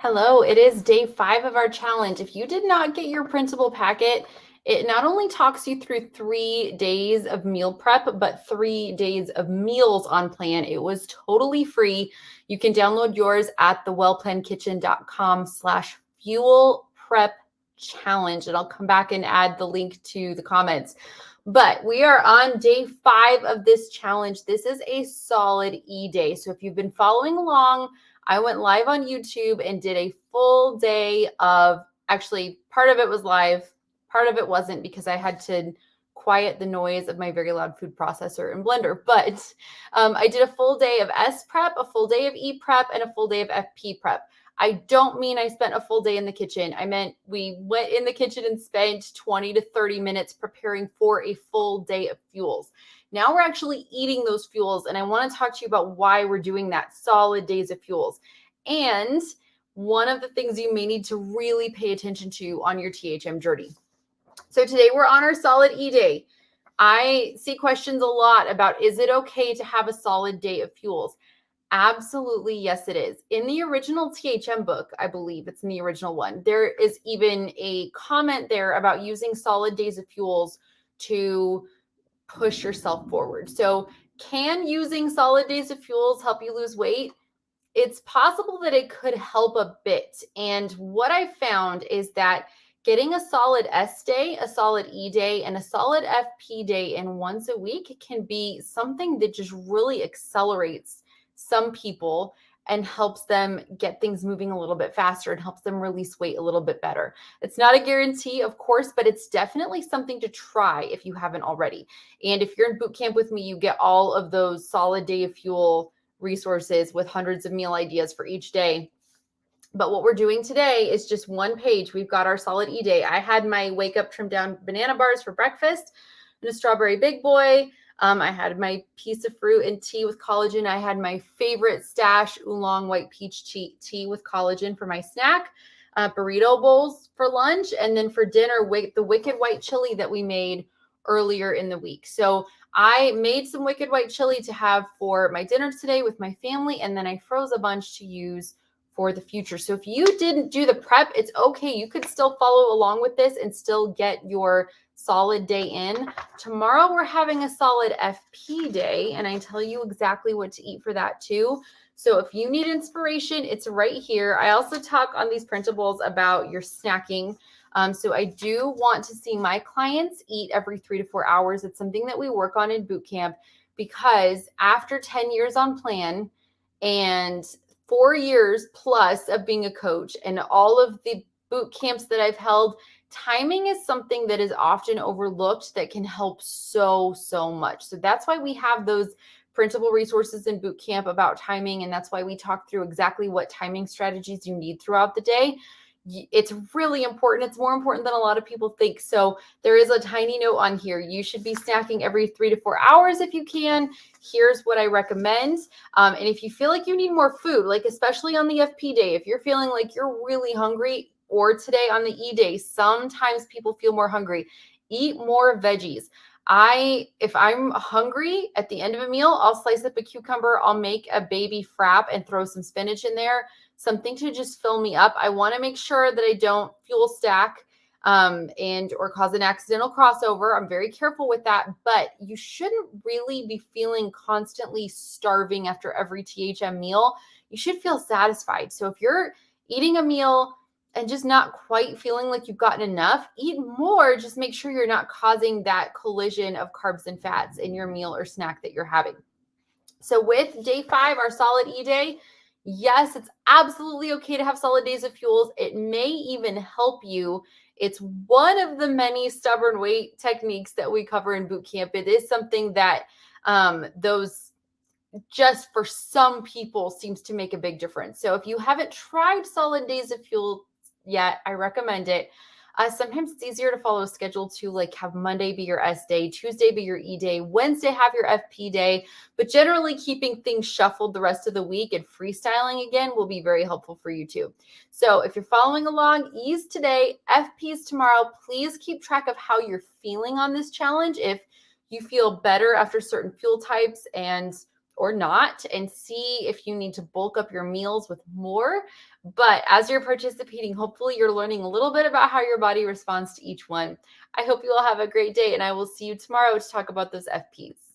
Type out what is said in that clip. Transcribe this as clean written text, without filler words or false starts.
Hello, it is day 5 of our challenge. If you did not get your printable packet, it not only talks you through 3 days of meal prep, but 3 days of meals on plan. It was totally free. You can download yours at thewellplannedkitchen.com/fuel prep challenge, and I'll come back and add the link to the comments. But we are on day 5 of this challenge. This is a solid E day. So if you've been following along, I went live on YouTube and did a full day of, actually, part of it was live, part of it wasn't because I had to quiet the noise of my very loud food processor and blender. But I did a full day of S prep, a full day of E prep, and a full day of FP prep. I don't mean I spent a full day in the kitchen. I meant we went in the kitchen and spent 20 to 30 minutes preparing for a full day of fuels. Now we're actually eating those fuels, and I want to talk to you about why we're doing that, solid days of fuels. And one of the things you may need to really pay attention to on your THM journey. So today we're on our solid E day. I see questions a lot about, is it okay to have a solid day of fuels? Absolutely, yes, it is. In the original THM book, I believe it's in the original one, there is even a comment there about using solid days of fuels to push yourself forward. So can using solid days of fuels help you lose weight? It's possible that it could help a bit. And what I found is that getting a solid S day, a solid E day, and a solid FP day in once a week can be something that just really accelerates some people and helps them get things moving a little bit faster and helps them release weight a little bit better. It's not a guarantee, of course, but it's definitely something to try if you haven't already. And if you're in boot camp with me, you get all of those solid day of fuel resources with hundreds of meal ideas for each day. But what we're doing today is just one page. We've got our solid E day. I had my wake up trimmed down banana bars for breakfast and a strawberry big boy. I had my piece of fruit and tea with collagen. I had my favorite stash oolong white peach tea with collagen for my snack, burrito bowls for lunch, and then for dinner, the wicked white chili that we made earlier in the week. So I made some wicked white chili to have for my dinner today with my family, and then I froze a bunch to use for the future. So if you didn't do the prep, it's okay. You could still follow along with this and still get your solid day in. Tomorrow we're having a solid FP day, and I tell you exactly what to eat for that too. So if you need inspiration, it's right here. I also talk on these printables about your snacking. So I do want to see my clients eat every 3 to 4 hours. It's something that we work on in boot camp because after 10 years on plan and 4 years plus of being a coach and all of the boot camps that I've held, timing is something that is often overlooked that can help so much. So that's why we have those printable resources in boot camp about timing. And that's why we talk through exactly what timing strategies you need throughout the day. It's really important. It's more important than a lot of people think. So there is a tiny note on here. You should be snacking every 3 to 4 hours if you can. Here's what I recommend. And if you feel like you need more food, like especially on the FP day, if you're feeling like you're really hungry, or today on the E day, sometimes people feel more hungry. Eat more veggies. If I'm hungry at the end of a meal, I'll slice up a cucumber. I'll make a baby frap and throw some spinach in there, something to just fill me up. I want to make sure that I don't fuel stack or cause an accidental crossover. I'm very careful with that, but you shouldn't really be feeling constantly starving after every THM meal. You should feel satisfied. So if you're eating a meal and just not quite feeling like you've gotten enough, eat more. Just make sure you're not causing that collision of carbs and fats in your meal or snack that you're having. So with day 5, our solid E day, yes, it's absolutely okay to have solid days of fuels. It may even help you. It's one of the many stubborn weight techniques that we cover in boot camp. It is something that those just for some people seems to make a big difference. So if you haven't tried solid days of fuel yet, I recommend it. Sometimes it's easier to follow a schedule to like have Monday be your S day, Tuesday be your E day, Wednesday have your FP day, but generally keeping things shuffled the rest of the week and freestyling again will be very helpful for you too. So if you're following along, E's today, FP's tomorrow. Please keep track of how you're feeling on this challenge. If you feel better after certain fuel types and or not, and see if you need to bulk up your meals with more. But as you're participating, hopefully you're learning a little bit about how your body responds to each one. I hope you all have a great day, and I will see you tomorrow to talk about those FPs.